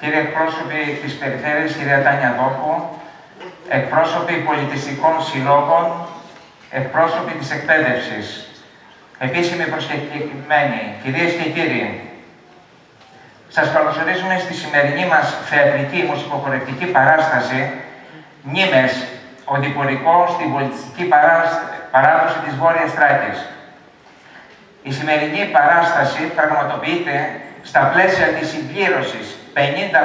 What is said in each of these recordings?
κύριοι εκπρόσωποι της Περιφέρειας, κυρία Τάνια Δόκου, εκπρόσωποι πολιτιστικών συλλόγων, εκπρόσωποι της εκπαίδευσης, επίσημοι προσκεκλημένοι, κυρίες και κύριοι, σας καλωσορίζουμε στη σημερινή μας θεατρική μουσικοχορευτική παράσταση «Μνήμες, οδηπορικό στην πολιτιστική παράδοση της Βόρειας Θράκης». Η σημερινή παράσταση πραγματοποιείται στα πλαίσια της συμπλήρωσης 50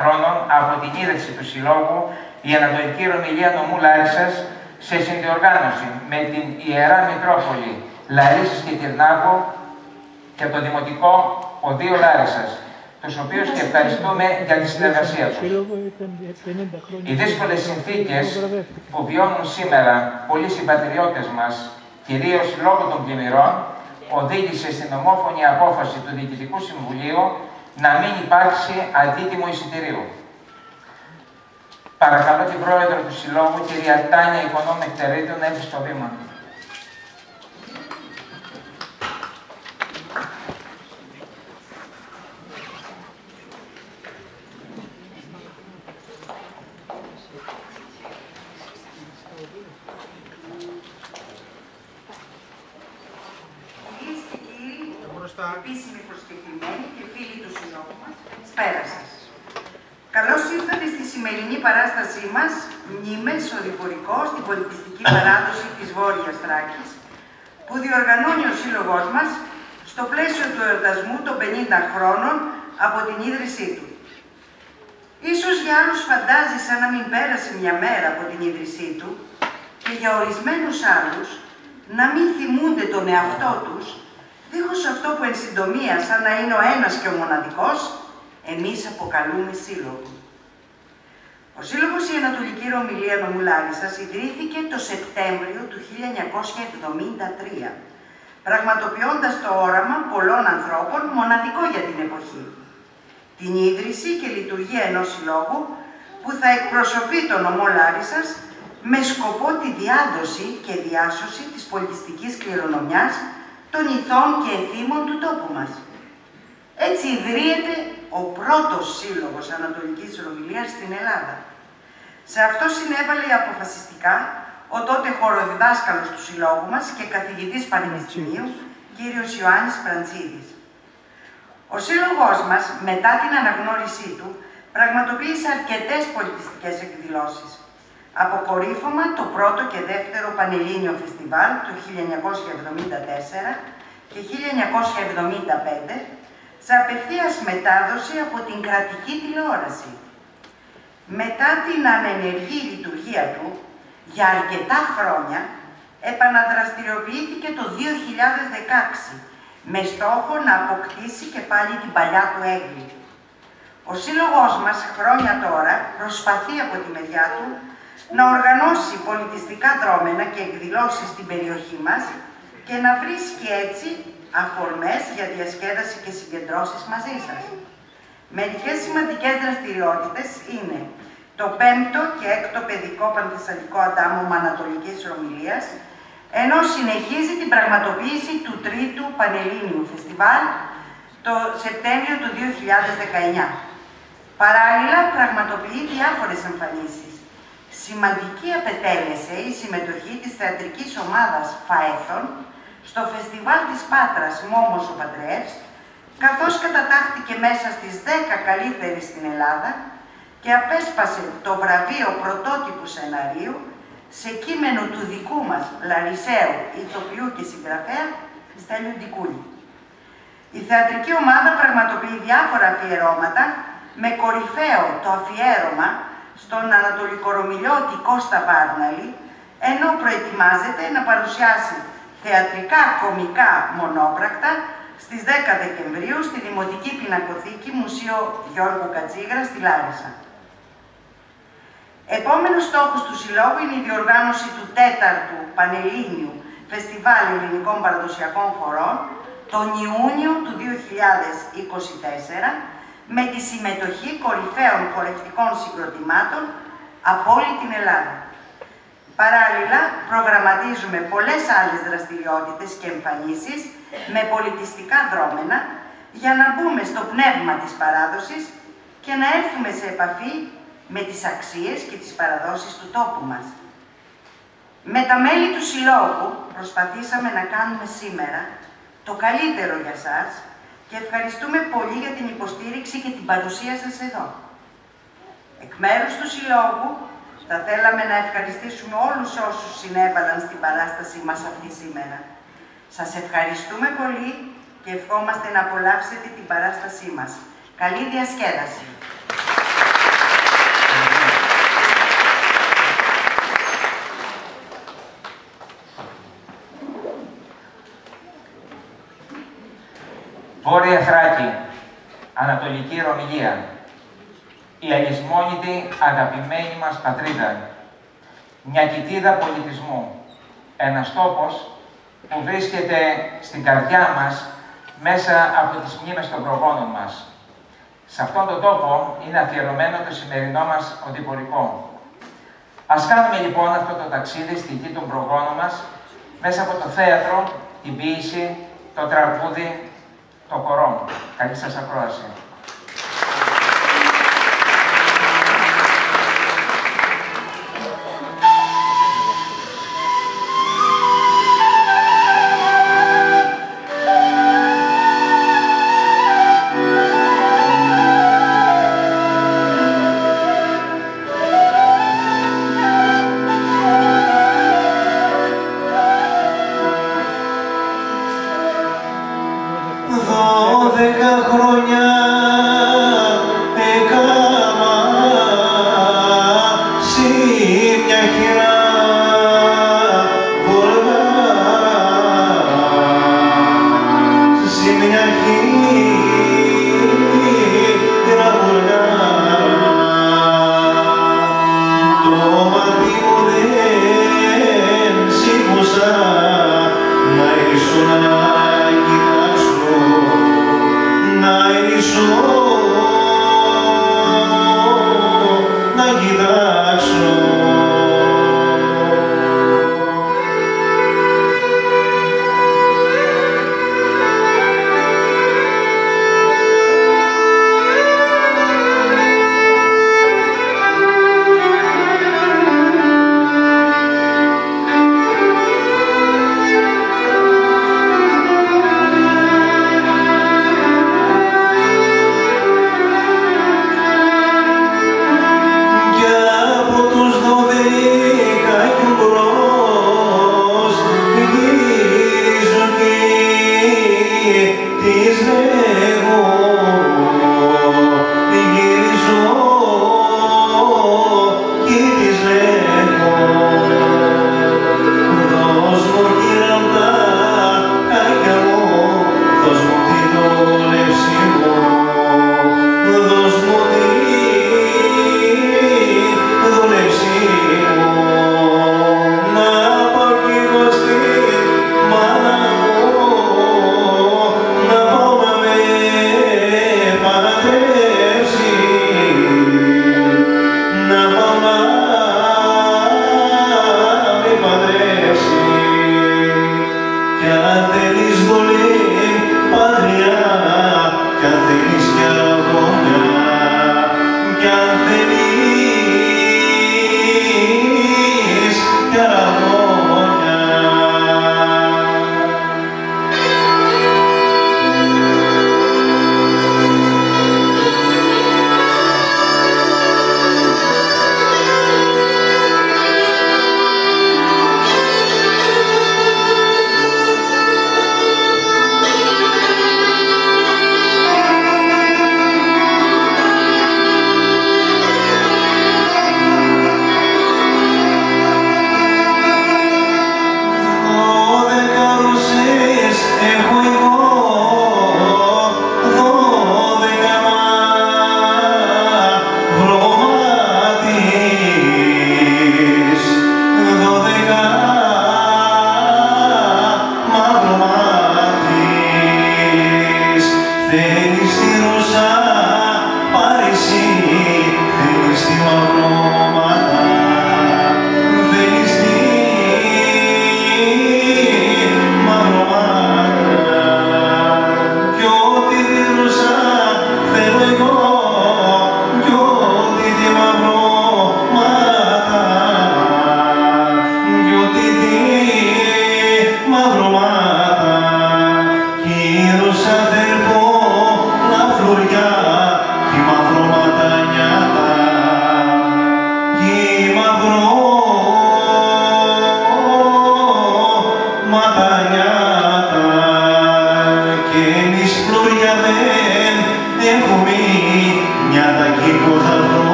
χρόνων από την ίδρυση του Συλλόγου η Ανατολική Ρωμυλία Νομού Λάρισσας σε συνδιοργάνωση με την Ιερά Μητρόπολη Λαρίσσης και Κυρνάκο και το Δημοτικό Οδείο Λάρισσας, τους οποίους και ευχαριστούμε για τη συνεργασία τους. Οι δύσκολες συνθήκες που βιώνουν σήμερα πολλοί συμπατριώτες μας, κυρίως λόγω των πλημμυρών, οδήγησε στην ομόφωνη απόφαση του Διοικητικού Συμβουλίου να μην υπάρξει αντίτιμο εισιτηρίου. Παρακαλώ την Πρόεδρο του Συλλόγου, κυρία Τάνια Οικονόμου Εκτερίδου, να έρθει στο βήμα. Επίσημοι προσκεκλημένοι και φίλοι του Συλλόγου μας, καλησπέρα σας. Καλώς ήρθατε στη σημερινή παράστασή μας «Μνήμες, οδηπορικό στην πολιτιστική παράδοση της Βόρειας Θράκης», που διοργανώνει ο Σύλλογός μας στο πλαίσιο του εορτασμού των 50 χρόνων από την ίδρυσή του. Ίσως για άλλους φαντάζει σαν να μην πέρασε μια μέρα από την ίδρυσή του και για ορισμένους άλλους να μην θυμούνται τον εαυτό τους, δίχως αυτό που εν συντομία, σαν να είναι ο ένας και ο μοναδικός, εμείς αποκαλούμε Σύλλογο. Ο Σύλλογος η Ανατολική Ρωμυλία Νομού Λάρισσας ιδρύθηκε το Σεπτέμβριο του 1973, πραγματοποιώντας το όραμα πολλών ανθρώπων μοναδικό για την εποχή. Την ίδρυση και λειτουργία ενός συλλόγου που θα εκπροσωπεί τον νομό Λάρισσας με σκοπό τη διάδοση και διάσωση της πολιτιστικής κληρονομιάς των ηθών και εθήμων του τόπου μας. Έτσι ιδρύεται ο πρώτος Σύλλογος Ανατολικής Ρωμυλίας στην Ελλάδα. Σε αυτό συνέβαλε αποφασιστικά ο τότε χοροδιδάσκαλος του Συλλόγου μας και καθηγητής Πανεπιστημίου, κύριος Ιωάννης Πραντσίδης. Ο Σύλλογός μας, μετά την αναγνώρισή του, πραγματοποίησε αρκετές πολιτιστικές εκδηλώσεις. Αποκορύφωμα το πρώτο και δεύτερο Πανελλήνιο Φεστιβάλ του 1974 και 1975, σε απευθείας μετάδοση από την κρατική τηλεόραση. Μετά την ανενεργή λειτουργία του, για αρκετά χρόνια, επαναδραστηριοποιήθηκε το 2016, με στόχο να αποκτήσει και πάλι την παλιά του έγκλη. Ο Σύλλογός μας, χρόνια τώρα, προσπαθεί από τη μεριά του να οργανώσει πολιτιστικά δρόμενα και εκδηλώσεις στην περιοχή μας και να βρίσκει έτσι αφορμές για διασκέδαση και συγκεντρώσεις μαζί σας. Μερικές σημαντικές δραστηριότητες είναι το 5ο και 6ο παιδικό πανθεσσαλικό αντάμωμα Ανατολικής Ρωμυλίας, ενώ συνεχίζει την πραγματοποίηση του 3ου Πανελλήνιου Φεστιβάλ το Σεπτέμβριο του 2019. Παράλληλα, πραγματοποιεί διάφορες εμφανίσεις. Σημαντική απετέλεσε η συμμετοχή της θεατρικής ομάδας Φαέθων στο Φεστιβάλ της Πάτρας Μόμος ο Πατρεύς, καθώς κατατάχθηκε μέσα στις 10 καλύτερες στην Ελλάδα και απέσπασε το βραβείο πρωτότυπου σεναρίου σε κείμενο του δικού μας Λαρισαίου, ηθοποιού και συγγραφέα Στέλιου Ντικούλη. Η θεατρική ομάδα πραγματοποιεί διάφορα αφιερώματα με κορυφαίο το αφιέρωμα στον Ανατολικορωμυλιώτη Κώστα Βάρναλη, ενώ προετοιμάζεται να παρουσιάσει θεατρικά κομικά μονόπρακτα στις 10 Δεκεμβρίου στη Δημοτική Πινακοθήκη Μουσείο Γιώργου Κατσίγρα στη Λάρισα. Επόμενος στόχος του Συλλόγου είναι η διοργάνωση του 4ου Πανελλήνιου Φεστιβάλ Ελληνικών Παραδοσιακών Χορών τον Ιούνιο του 2024 με τη συμμετοχή κορυφαίων χορευτικών συγκροτημάτων από όλη την Ελλάδα. Παράλληλα, προγραμματίζουμε πολλές άλλες δραστηριότητες και εμφανίσεις με πολιτιστικά δρόμενα για να μπούμε στο πνεύμα της παράδοσης και να έρθουμε σε επαφή με τις αξίες και τις παραδόσεις του τόπου μας. Με τα μέλη του Συλλόγου προσπαθήσαμε να κάνουμε σήμερα το καλύτερο για σας και ευχαριστούμε πολύ για την υποστήριξη και την παρουσία σας εδώ. Εκ μέρους του Συλλόγου θα θέλαμε να ευχαριστήσουμε όλους όσους συνέβαλαν στην παράστασή μας αυτή σήμερα. Σας ευχαριστούμε πολύ και ευχόμαστε να απολαύσετε την παράστασή μας. Καλή διασκέδαση! Βόρεια Θράκη, Ανατολική Ρωμιλία, η αλυσμόνητη αγαπημένη μας πατρίδα, μια κοιτίδα πολιτισμού, ένας τόπος που βρίσκεται στην καρδιά μας μέσα από τις μνήμες των προγόνων μας. Σε αυτόν τον τόπο είναι αφιερωμένο το σημερινό μας οδηπορικό. Ας κάνουμε λοιπόν αυτό το ταξίδι στη γη των προγόνων μας μέσα από το θέατρο, την ποίηση, το τραγούδι, το χορό. Καλή σας ακρόαση.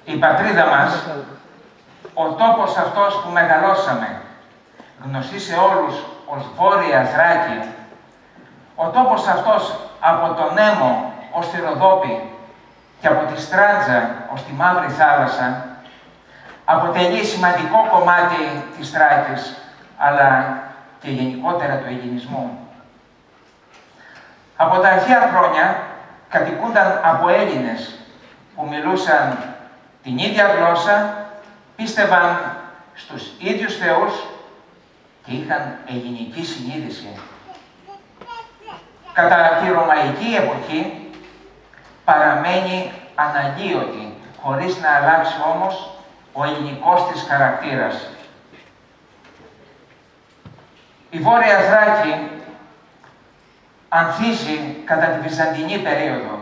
Η πατρίδα μας, ο τόπος αυτός που μεγαλώσαμε, γνωστή σε όλους ως Βόρεια Θράκη, ο τόπος αυτός από τον Έμο ως τη Ροδόπη και από τη Στράτζα ως τη Μαύρη Θάλασσα, αποτελεί σημαντικό κομμάτι της Θράκης, αλλά και γενικότερα του ελληνισμού. Από τα αρχαία χρόνια κατοικούνταν από Έλληνες που μιλούσαν την ίδια γλώσσα, πίστευαν στους ίδιους θεούς και είχαν ελληνική συνείδηση. Κατά τη Ρωμαϊκή εποχή παραμένει αναλύωτη, χωρίς να αλλάξει όμως ο ελληνικός της χαρακτήρας. Η Βόρεια Θράκη ανθίζει κατά τη Βυζαντινή περίοδο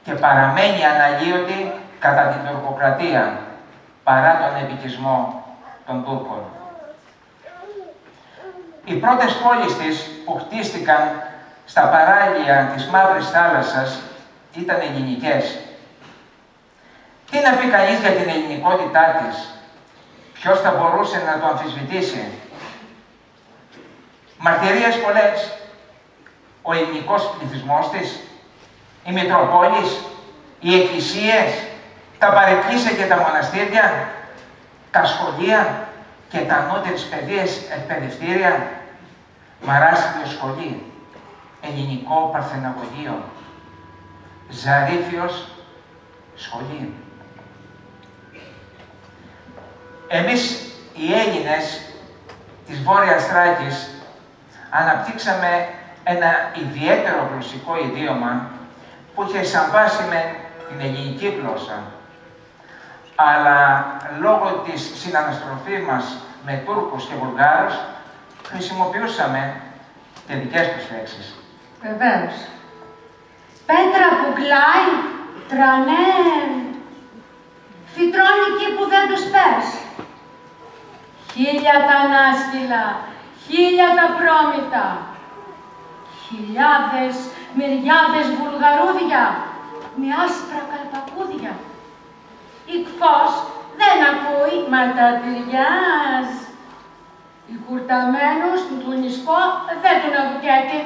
και παραμένει αναλύωτη κατά την τουρκοκρατία, παρά τον επικισμό των Τούρκων. Οι πρώτες πόλεις της που χτίστηκαν στα παράλια της Μαύρης Θάλασσας ήταν ελληνικές. Τι να πει κανείς για την ελληνικότητά της, ποιος θα μπορούσε να το αμφισβητήσει? Μαρτυρίες πολλές. Ο ελληνικός πληθυσμός της, οι Μητροπόλεις, οι εκκλησίες, τα παρεκκλήσια και τα μοναστήρια, τα σχολεία και τα ανώτερες παιδείες εκπαιδευτήρια, Μαράσιτιο σχολείο, ελληνικό παρθεναγωγείο, Ζαρίφιος σχολείο. Εμείς οι Έλληνες της Βόρειας Θράκης αναπτύξαμε ένα ιδιαίτερο γλωσσικό ιδίωμα που είχε σαν βάση με την ελληνική γλώσσα, αλλά λόγω της συναναστροφής μας με Τούρκους και Βουλγάρους χρησιμοποιούσαμε και δικές τους λέξεις. Βεβαίως. Πέτρα που κλάει, τρανέ, φυτρώνει εκεί που δεν τους πες. Χίλια τα ανάσκυλα, χίλια τα πρόμητα, χιλιάδες, μυριάδες βουλγαρούδια με άσπρα καλπακούδια. Ικφός δεν ακούει, μα τα ταιριάζει. Οι κουρταμένους του τουνισκό δεν τον αγουκέται.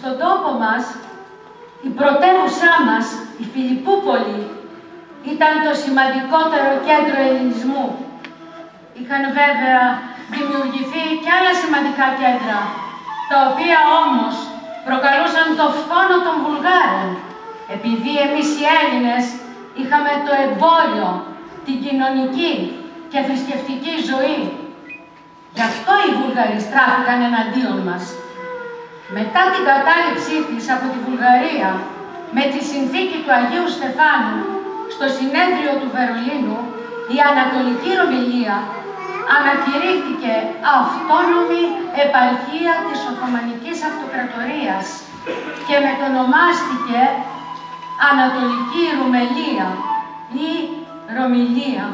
στον τόπο μας, η πρωτεύουσά μας, η Φιλιππούπολη, ήταν το σημαντικότερο κέντρο ελληνισμού. Είχαν βέβαια δημιουργηθεί και άλλα σημαντικά κέντρα, τα οποία όμως προκαλούσαν το φόνο των Βουλγάρων, επειδή εμείς οι Έλληνες είχαμε το εμπόριο, την κοινωνική και θρησκευτική ζωή. Γι' αυτό οι Βούλγαροι στράφηκαν εναντίον μας. Μετά την κατάληψή της από τη Βουλγαρία, με τη συνθήκη του Αγίου Στεφάνου, στο συνέδριο του Βερολίνου, η Ανατολική Ρωμυλία ανακηρύχθηκε αυτόνομη επαρχία της Οθωμανικής Αυτοκρατορίας και μετονομάστηκε Ανατολική Ρουμελία ή Ρωμυλία.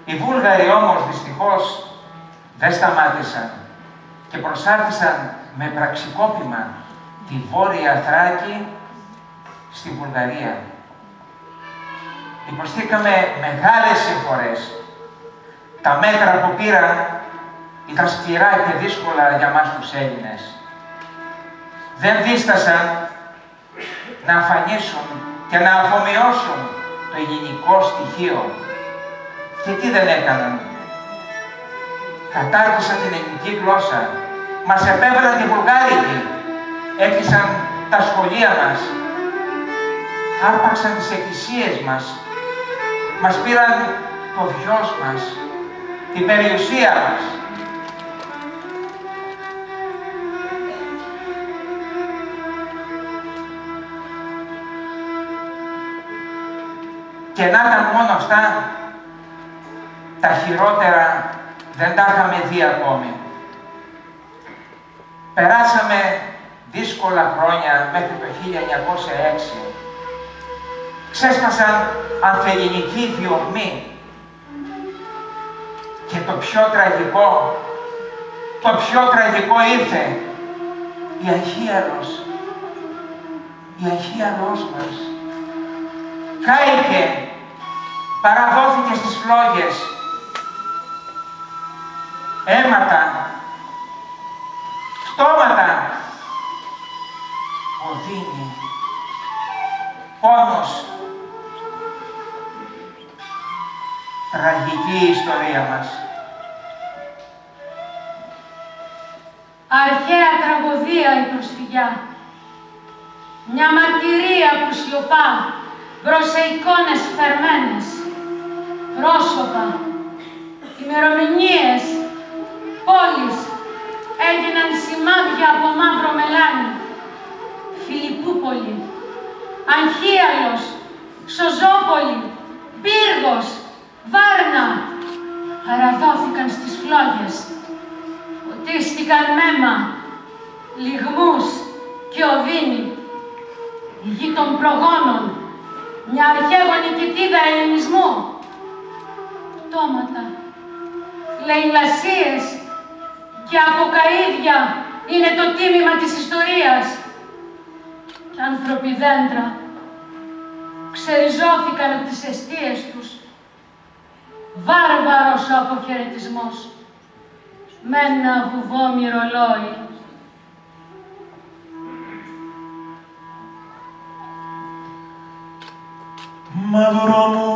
Οι Βούλγαροι όμως δυστυχώς δεν σταμάτησαν και προσάρτησαν με πραξικόπημα τη Βόρεια Θράκη στη Βουλγαρία. Υποστήκαμε μεγάλες συμφορές. Τα μέτρα που πήραν ήταν σκληρά και δύσκολα για μας τους Έλληνες. Δεν δίστασαν να αφανίσουν και να αφομοιώσουν το ελληνικό στοιχείο. Και τι δεν έκαναν. Κατάργησαν την ελληνική γλώσσα. Μας επέβαλαν τη βουλγάρικη. Έκλεισαν τα σχολεία μας. Άρπαξαν τις εκκλησίες μας. Μας πήραν το βιος μας. Την περιουσία μας. Και να ήταν μόνο αυτά, τα χειρότερα δεν τα είχαμε δει ακόμη. Περάσαμε δύσκολα χρόνια μέχρι το 1906. Ξέσπασαν ανθελληνικοί διωγμοί. Και το πιο τραγικό ήρθε. Η Αγίαλος μας κάηκε, παραδόθηκε στις φλόγες. Αίματα, πτώματα, οδύνη, πόνος. Τραγική η ιστορία μας. Αρχαία τραγωδία η προσφυγιά. Μια μαρτυρία που σιωπά μπρος σε εικόνες φθαρμένες, πρόσωπα, ημερομηνίες, πόλεις έγιναν σημάδια από μαύρο μελάνι. Φιλιππούπολη, Αγίαλος, Σωζόπολη, Πύργος, Βάρνα παραδόθηκαν στις φλόγες. Ποτίστηκαν με αίμα, λυγμούς και οδύνη. Η γη των προγόνων, μια αρχαίγονη κοιτίδα ελληνισμού. Πτώματα, λαιλασίες και αποκαΐδια είναι το τίμημα της ιστορίας. Κι άνθρωποι δέντρα ξεριζώθηκαν από τις εστίες τους. Βάρβαρος ο αποχαιρετισμός με ένα βουβόμι ρολόι. Μαύρο μου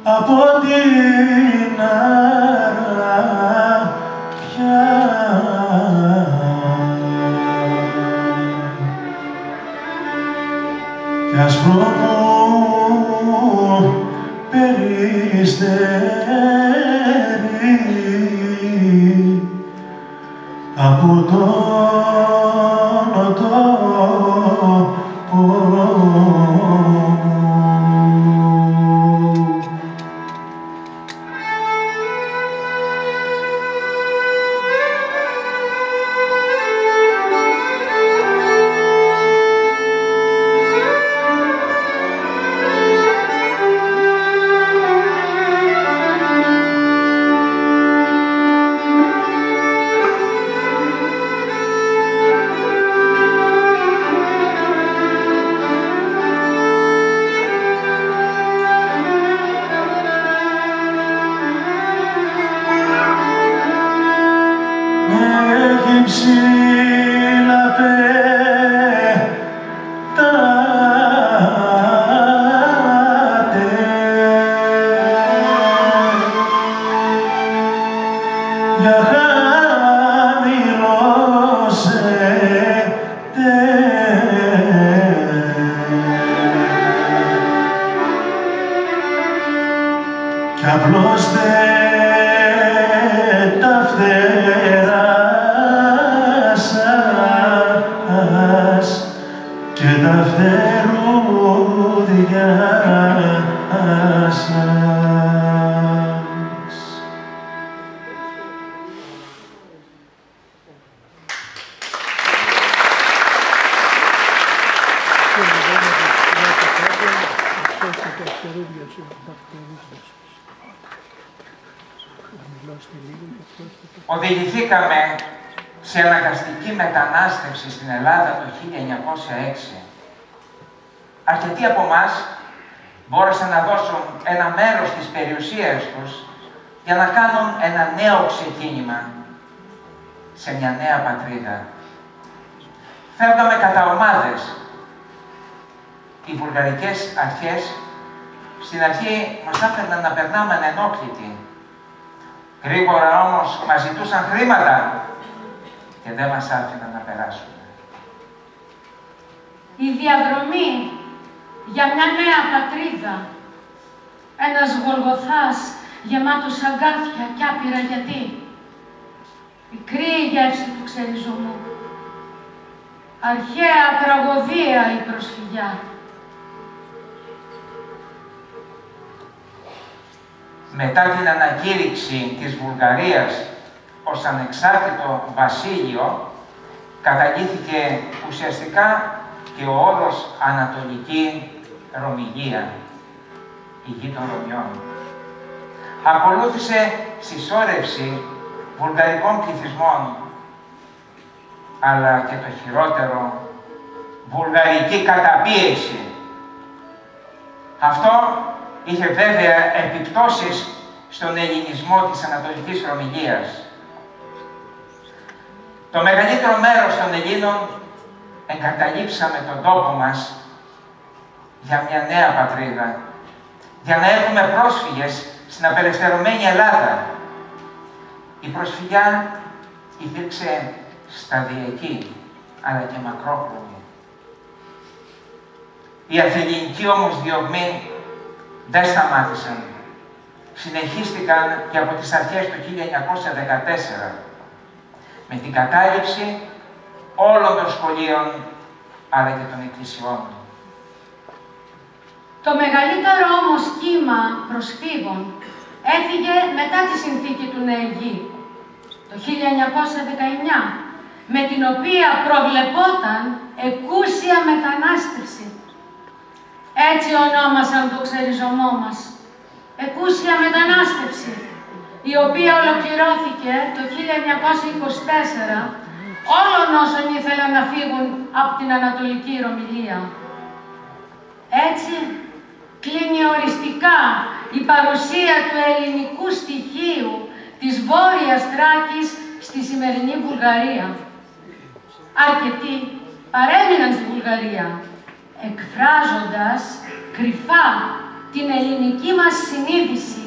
από την αραπιά κι άσπρο μου περιστέρι από τον τόπο. ψηλά πετάτε για χαμηλώσετε κι απλώς δεν τα φτερά σας και τα φτερούδια σας. Οδηγηθήκαμε σε αναγκαστική μετανάστευση στην Ελλάδα το 1906. Αρκετοί από εμάς μπόρεσαν να δώσουν ένα μέρος της περιουσίας τους για να κάνουν ένα νέο ξεκίνημα σε μια νέα πατρίδα. Φεύγαμε κατά ομάδες. Οι βουλγαρικές αρχές στην αρχή μας άφηναν να περνάμε ανενόχλητοι. Γρήγορα όμως μας ζητούσαν χρήματα και δεν μας άφηναν να περάσουμε. Η διαδρομή για μια νέα πατρίδα, ένας Γολγοθάς γεμάτος αγκάθια κι άπειρα γιατί, πικρή η γεύση του ξεριζωμού, αρχαία τραγωδία η προσφυγιά. Μετά την ανακήρυξη της Βουλγαρίας ως ανεξάρτητο βασίλειο, καταγγήθηκε ουσιαστικά και ο όρος Ανατολική Ρωμιλία, η γη των Ρωμιών. Ακολούθησε συσσόρευση βουλγαρικών πληθυσμών, αλλά και το χειρότερο, βουλγαρική καταπίεση. Αυτό είχε βέβαια επιπτώσεις στον ελληνισμό της Ανατολικής Ρωμιλίας. Το μεγαλύτερο μέρος των Ελλήνων εγκαταλείψαμε τον τόπο μας για μια νέα πατρίδα, για να έχουμε πρόσφυγες στην απελευθερωμένη Ελλάδα. Η προσφυγιά υπήρξε σταδιακή, αλλά και μακρόχρονη. Οι ανθελληνικοί όμως διωγμοί δεν σταμάτησαν. Συνεχίστηκαν και από τις αρχές του 1914 με την κατάληψη όλων των σχολείων αλλά και των εκκλησιών. Το μεγαλύτερο όμως κύμα προσφύγων έφυγε μετά τη συνθήκη του Νεεγί το 1919, με την οποία προβλεπόταν εκούσια μετανάστευση. Έτσι ονόμασαν το ξεριζωμό μας, εκούσια μετανάστευση, η οποία ολοκληρώθηκε το 1924 όλων όσων ήθελαν να φύγουν από την Ανατολική Ρωμιλία. Έτσι, κλείνει οριστικά η παρουσία του ελληνικού στοιχείου της Βόρειας Θράκης στη σημερινή Βουλγαρία. Αρκετοί παρέμειναν στη Βουλγαρία, εκφράζοντας κρυφά την ελληνική μας συνείδηση.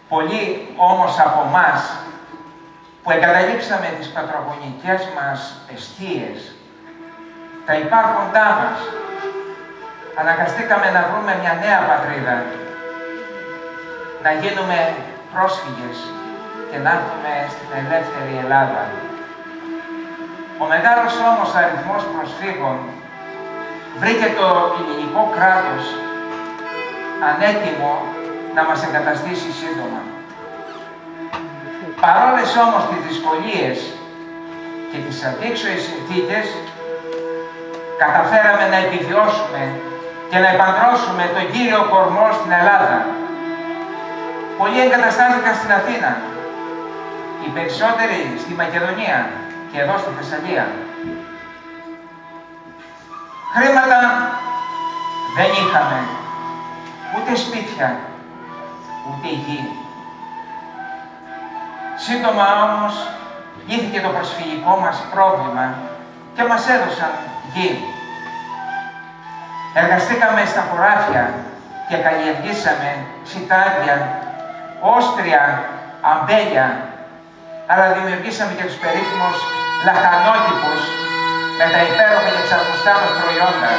Πολλοί όμως από εμάς που εγκαταλείψαμε τις πατρογονικές μας εστίες, τα υπάρχοντά μας, αναγκαστήκαμε να βρούμε μια νέα πατρίδα, να γίνουμε πρόσφυγες και να έρθουμε στην ελεύθερη Ελλάδα. Ο μεγάλος όμως αριθμός προσφύγων βρήκε το ελληνικό κράτος ανέτοιμο να μας εγκαταστήσει σύντομα. Παρόλες όμως τις δυσκολίες και τις αντίξωες συνθήκες, καταφέραμε να επιβιώσουμε και να επαντρώσουμε τον κύριο κορμό στην Ελλάδα. Πολλοί εγκαταστάθηκαν στην Αθήνα, οι περισσότεροι στη Μακεδονία και εδώ στη Θεσσαλία. Χρήματα δεν είχαμε, ούτε σπίτια, ούτε γη. Σύντομα όμως λύθηκε το προσφυγικό μας πρόβλημα και μας έδωσαν γη. Εργαστήκαμε στα χωράφια και καλλιεργήσαμε σιτάρια, όστρια, αμπέλια, αλλά δημιουργήσαμε και τους περίφημους λαχανόκηπους με τα υπέροχα και ξαρκουστά μας προϊόντα.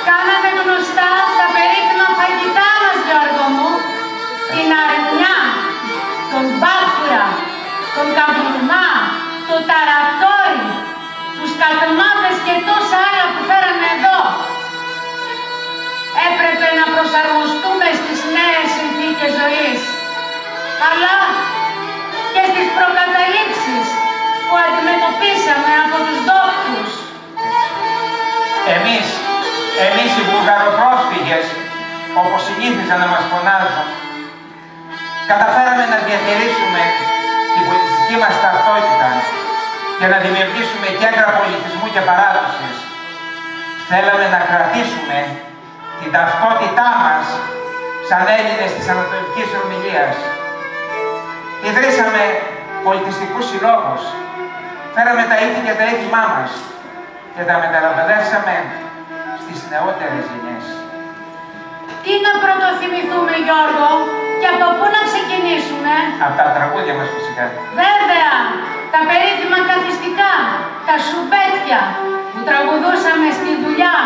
Κάναμε γνωστά τα περίφημα φαγητά μας, Γιώργο μου, την αρνιά, τον μπάκουρα, τον καβουρμά, το ταρατόρι, τους κατμάδες και τόσα άλλα που φέραμε εδώ. Έπρεπε να προσαρμοστούμε στις νέες συνθήκες ζωής, αλλά και στις προκαταλήψεις που αντιμετωπίσαμε από τους ντόπιους. Εμείς οι βουλγαροπρόσφυγες, όπως συνήθιζαν να μας φωνάζουν, καταφέραμε να διατηρήσουμε την πολιτιστική μας ταυτότητα και να δημιουργήσουμε κέντρα πολιτισμού και παράδοσης. Θέλαμε να κρατήσουμε την ταυτότητά μας σαν Έλληνες της Ανατολικής Ρωμυλίας. Ιδρύσαμε πολιτιστικούς συλλόγους, φέραμε τα ήθη και τα έθιμά μας και τα μεταλαμπαδεύσαμε στις νεότερες γενιές. Τι να πρωτοθυμηθούμε, Γιώργο, και από πού να ξεκινήσουμε? Από τα τραγούδια μας φυσικά. Βέβαια, τα περίφημα καθιστικά, τα σουπέτια που τραγουδούσαμε στη δουλειά,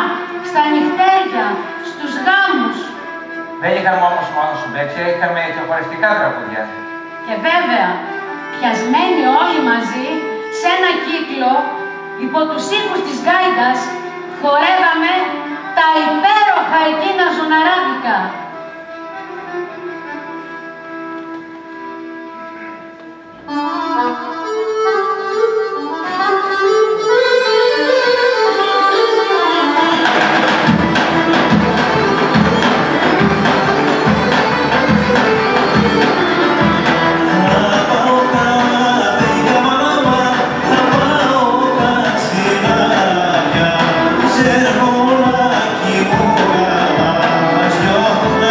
στα νυχτέρια, στους γάμους. Δεν είχαμε όμως μόνο σουπέτια, είχαμε και χορευτικά τραγούδια. Και βέβαια, πιασμένοι όλοι μαζί, σε ένα κύκλο, υπό τους ήχους της γκάιντας, χορεύαμε τα υπέροχα εκείνα ζωναράδικα. Servo la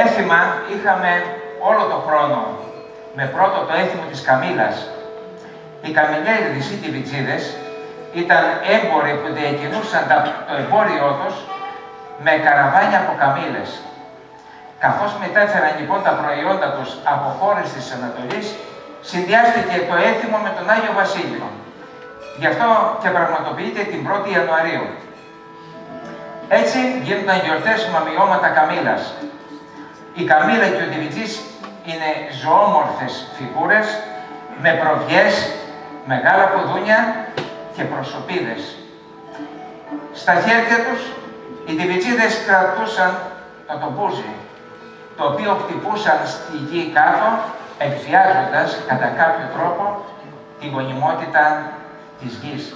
Έθιμα είχαμε όλο το χρόνο, με πρώτο το έθιμο της Καμήλας. Οι Καμηλιέριδες ή Τιβιτζίδες ήταν έμποροι που διακινούσαν το εμπόριό τους με καραβάνια από καμήλες. Καθώς μετέφεραν λοιπόν τα προϊόντα τους από χώρες της Ανατολής, συνδυάστηκε το έθιμο με τον Άγιο Βασίλειο. Γι' αυτό και πραγματοποιείται την 1η Ιανουαρίου. Έτσι γίνονταν γιορτές με αμοιώματα Καμήλας. Η Καμήλα και ο Τιβιτζής είναι ζωόμορφες φιγούρες με προβιές, μεγάλα κουδούνια και προσωπίδες. Στα χέρια τους οι Τιβιτζίδες κρατούσαν το τομπούζι, το οποίο χτυπούσαν στη γη κάτω, εκβιάζοντας κατά κάποιο τρόπο τη γονιμότητα της γης.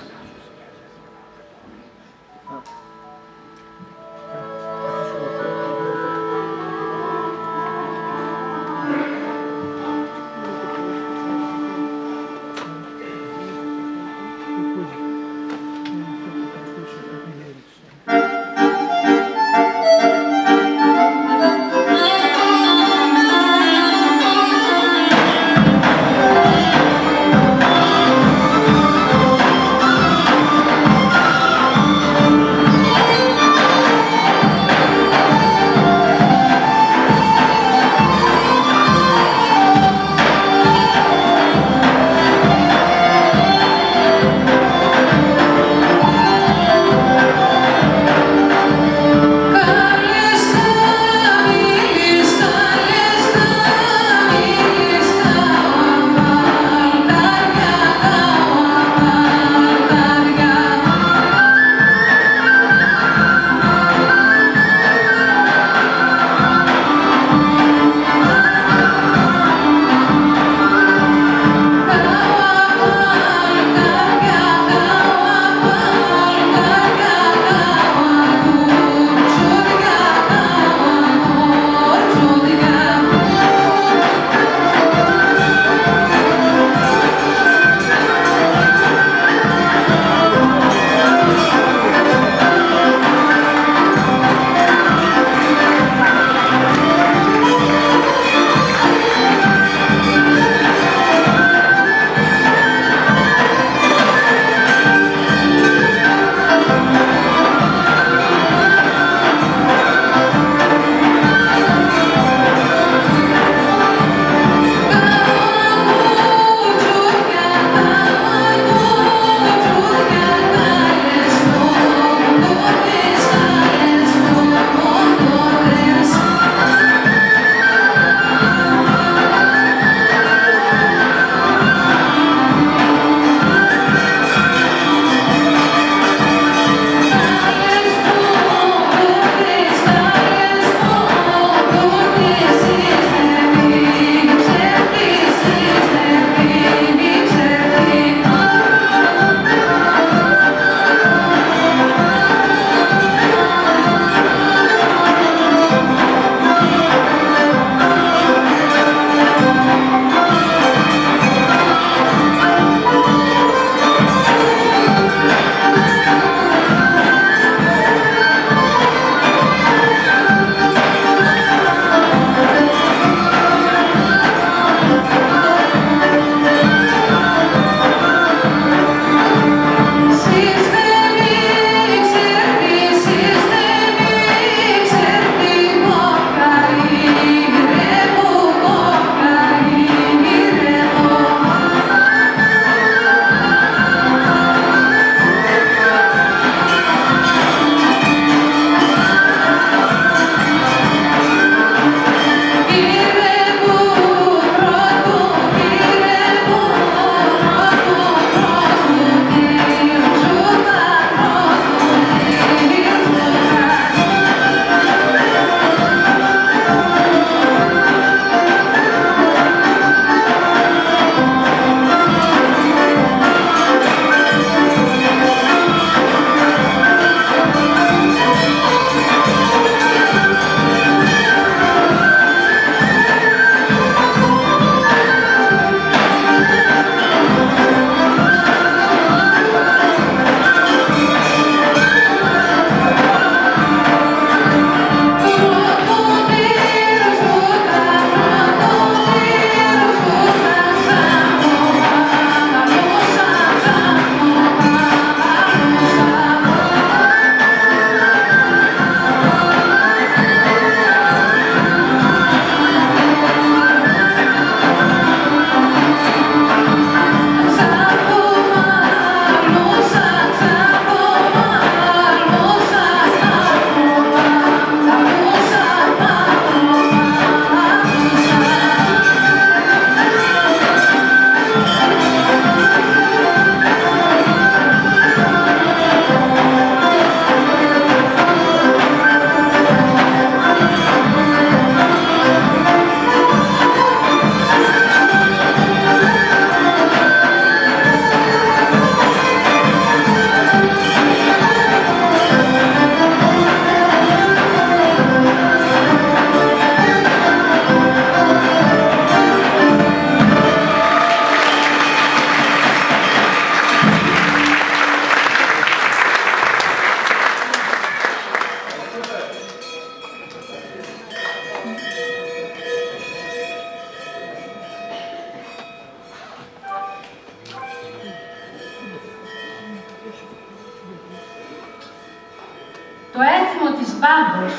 Το έθιμο της Μπάμπος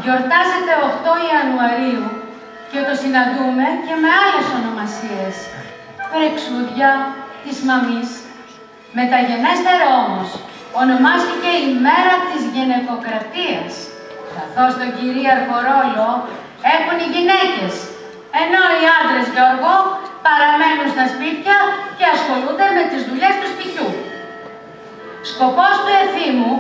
γιορτάζεται 8 Ιανουαρίου και το συναντούμε και με άλλες ονομασίες. Φρεξούδια της Μαμής. Μεταγενέστερα όμως ονομάστηκε η Μέρα της Γυναικοκρατίας, καθώς τον κυρίαρχο ρόλο έχουν οι γυναίκες, ενώ οι άντρες, Γιώργο, παραμένουν στα σπίτια και ασχολούνται με τις δουλειές του σπιτιού. Σκοπός του εθήμου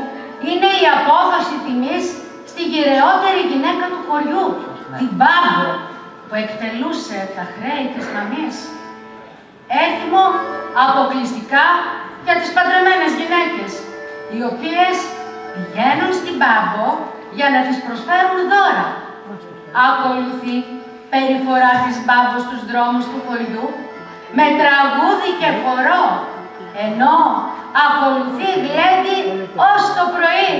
είναι η απόφαση τιμής στη γυρεότερη γυναίκα του χωριού, την Μπάμπο, που εκτελούσε τα χρέη της Μαμής. Έθιμο αποκλειστικά για τις παντρεμένες γυναίκες, οι οποίες πηγαίνουν στην Μπάμπο για να τις προσφέρουν δώρα. Ακολουθεί περιφορά της Μπάμπος στους δρόμους του χωριού με τραγούδι και χορό, ενώ ακολουθεί γλέντι ως το πρωί.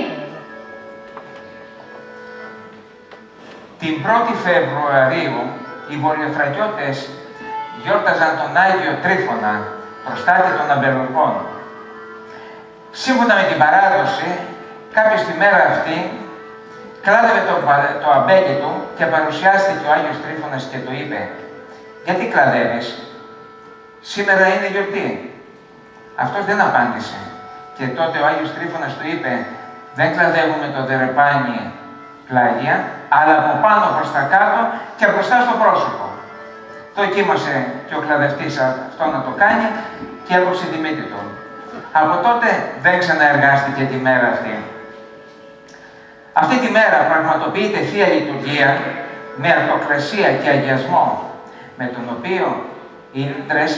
Την 1η Φεβρουαρίου οι βορειοθρακιώτες γιόρταζαν τον Άγιο Τρίφωνα, προστάτη των αμπελουργών. Σύμφωνα με την παράδοση, κάποιος τη μέρα αυτή κλάδευε το αμπέλι του και παρουσιάστηκε ο Άγιος Τρίφωνας και του είπε «Γιατί κλαδεύεις, σήμερα είναι γιορτή». Αυτός δεν απάντησε και τότε ο Άγιος Τρίφωνας του είπε «Δεν κλαδεύουμε το δερεπάνι πλάγια, αλλά από πάνω προς τα κάτω και μπροστά στο πρόσωπο». Δοκίμασε και ο κλαδευτής αυτό να το κάνει και έκοψε τη μύτη του. Από τότε δεν ξαναεργάστηκε τη μέρα αυτή. Αυτή τη μέρα πραγματοποιείται Θεία Λειτουργία με αρτοκλασία και αγιασμό, με τον οποίο οι άντρες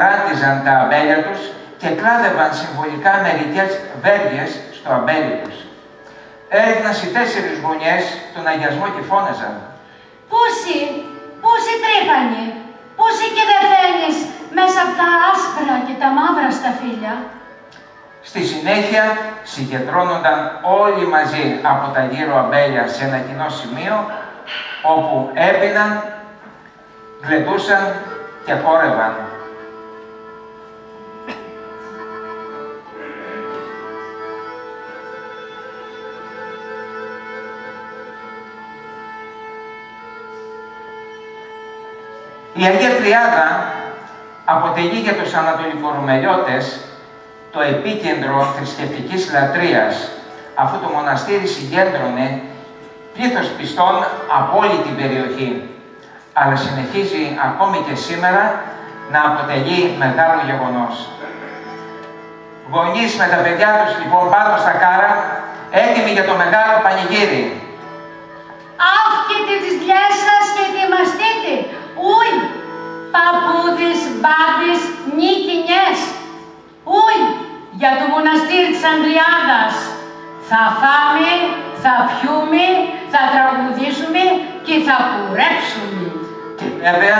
ράντιζαν τα αμπέλια τους και κλάδευαν συμβολικά μερικές βέργες στο αμπέλι τους. Έριχναν στις 4 γωνιές τον αγιασμό και φώναζαν Πούσι Τρίφανη, πούσι και δεν φαίνεις μέσα από τα άσπρα και τα μαύρα σταφύλια». Στη συνέχεια συγκεντρώνονταν όλοι μαζί από τα γύρω αμπέλια σε ένα κοινό σημείο, όπου έπιναν, γλεντούσαν και χόρευαν. Η Αγία Τριάδα αποτελεί για τους Ανατολικορουμελιώτες το επίκεντρο θρησκευτικής λατρείας, αφού το μοναστήρι συγκέντρωνε πλήθος πιστών από όλη την περιοχή, αλλά συνεχίζει ακόμη και σήμερα να αποτελεί μεγάλο γεγονός. Γονείς με τα παιδιά τους λοιπόν πάνω στα κάρα, έτοιμοι για το μεγάλο πανηγύρι. «Άφκετε τις δουλειές σας και ετοιμαστείτε, ουι, παππούδες, μπάμπες, νίκηνιες, ουι, για το μοναστήρι της Ανδριάδας. Θα φάμε, θα πιούμε, θα τραγουδήσουμε και θα κουρέψουμε». Και βέβαια,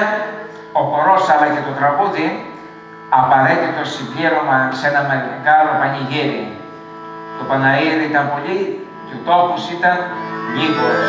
ο χορός αλλά και το τραγούδι απαραίτητο συμπλήρωμα σε ένα μεγάλο πανηγύρι. Το Παναήρι ήταν πολύ και ο τόπος ήταν λίγος.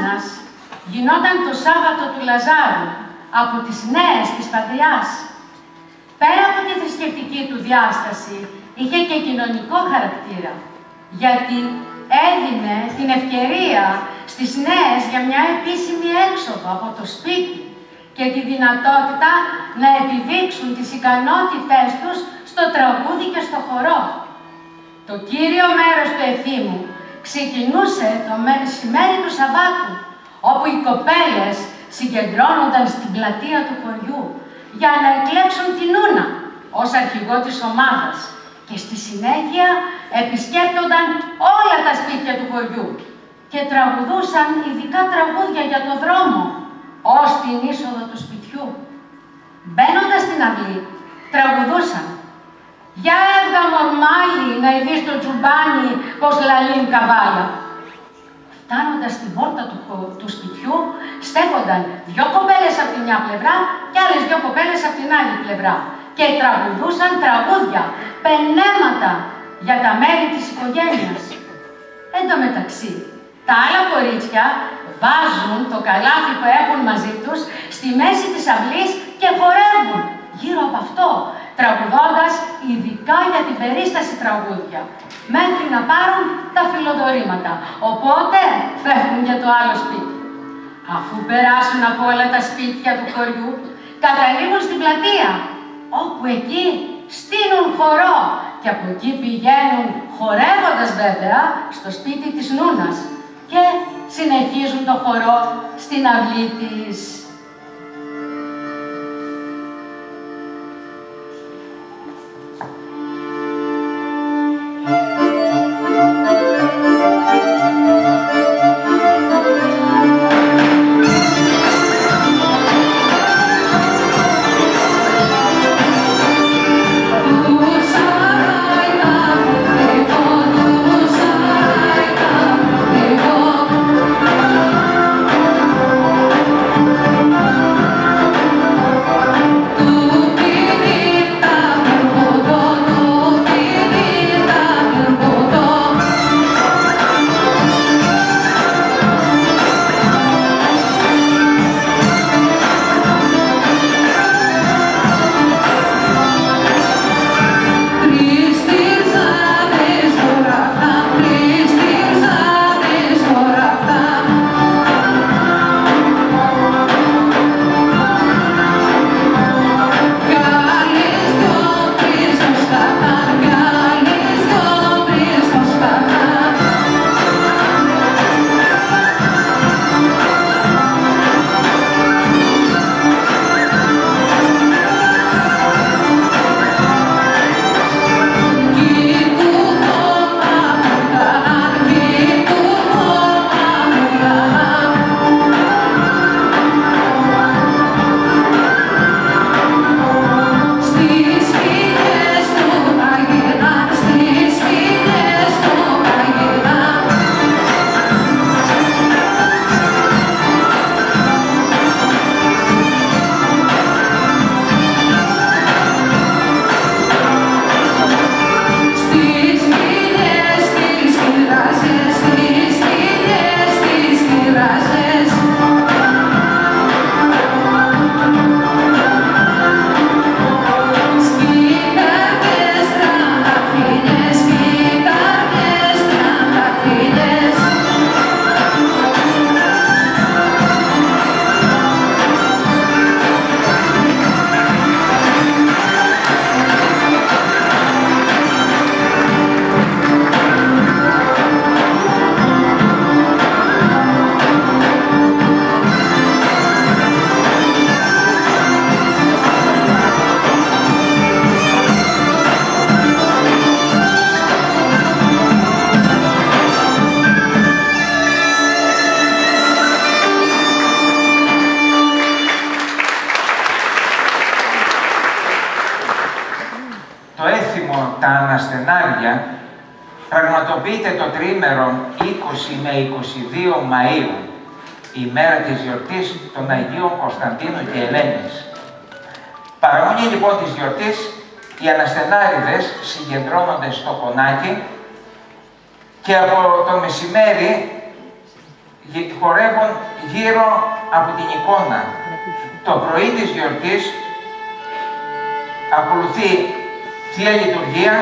Νούνας γινόταν το Σάββατο του Λαζάρου από τις νέες της Πατριάς. Πέρα από τη θρησκευτική του διάσταση, είχε και κοινωνικό χαρακτήρα, γιατί έδινε την ευκαιρία στις νέες για μια επίσημη έξοδο από το σπίτι και τη δυνατότητα να επιδείξουν τις ικανότητές τους στο τραγούδι και στο χορό. Το κύριο μέρος του εθήμου ξεκινούσε το μεσημέρι του Σαββάτου, όπου οι κοπέλες συγκεντρώνονταν στην πλατεία του χωριού για να εκλέξουν την Νούνα ως αρχηγό της ομάδας και στη συνέχεια επισκέπτονταν όλα τα σπίτια του χωριού και τραγουδούσαν ειδικά τραγούδια για το δρόμο ως την είσοδο του σπιτιού. Μπαίνοντας στην αυλή, τραγουδούσαν «Για έβγα μορμάλι να ειδείς το τζουμπάνι πως λαλήν καβάλα». Φτάνοντας στην πόρτα του σπιτιού, στέκονταν 2 κοπέλες από τη μια πλευρά και άλλες 2 κοπέλες από την άλλη πλευρά και τραγουδούσαν τραγούδια, πενέματα για τα μέλη της οικογένειας. Εν τω μεταξύ, τα άλλα κορίτσια βάζουν το καλάθι που έχουν μαζί τους στη μέση της αυλής και χορεύουν γύρω από αυτό, τραγουδώντας ειδικά για την περίσταση τραγούδια, μέχρι να πάρουν τα φιλοδορήματα. Οπότε φεύγουν για το άλλο σπίτι. Αφού περάσουν από όλα τα σπίτια του χωριού, καταλήγουν στην πλατεία, όπου εκεί στείνουν χορό και από εκεί πηγαίνουν, χορεύοντας βέβαια, στο σπίτι της Νούνας και συνεχίζουν το χορό στην αυλή της. τα αναστενάρια πραγματοποιείται το τριήμερο 20 με 22 Μαΐου, η μέρα της γιορτής των Αγίων Κωνσταντίνου και Ελένης. Παραμονή λοιπόν της γιορτής, οι αναστενάριδες συγκεντρώνονται στο Κονάκι και από το μεσημέρι χορεύουν γύρω από την εικόνα. Το πρωί της γιορτής ακολουθεί Θεία Λειτουργία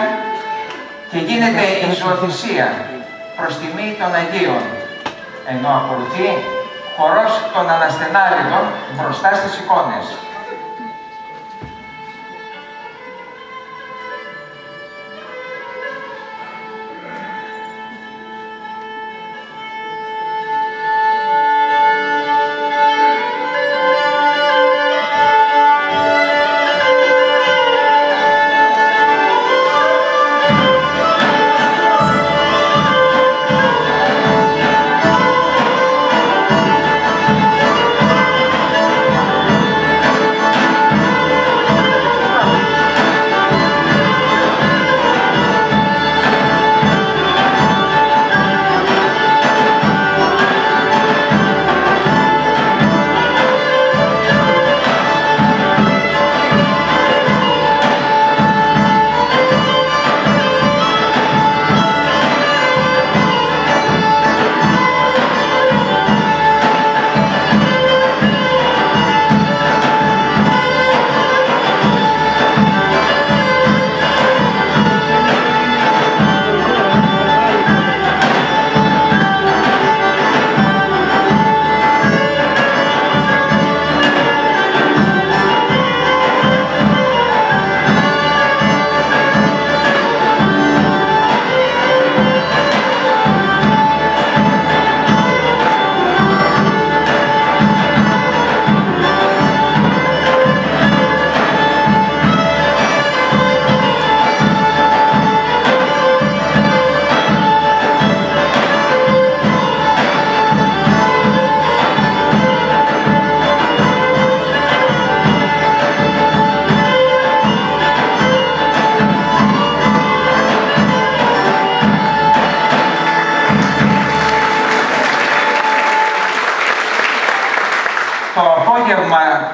και γίνεται η ζωοθυσία προς τιμή των Αγίων, ενώ ακολουθεί χορός των αναστενάριδων μπροστά στις εικόνες.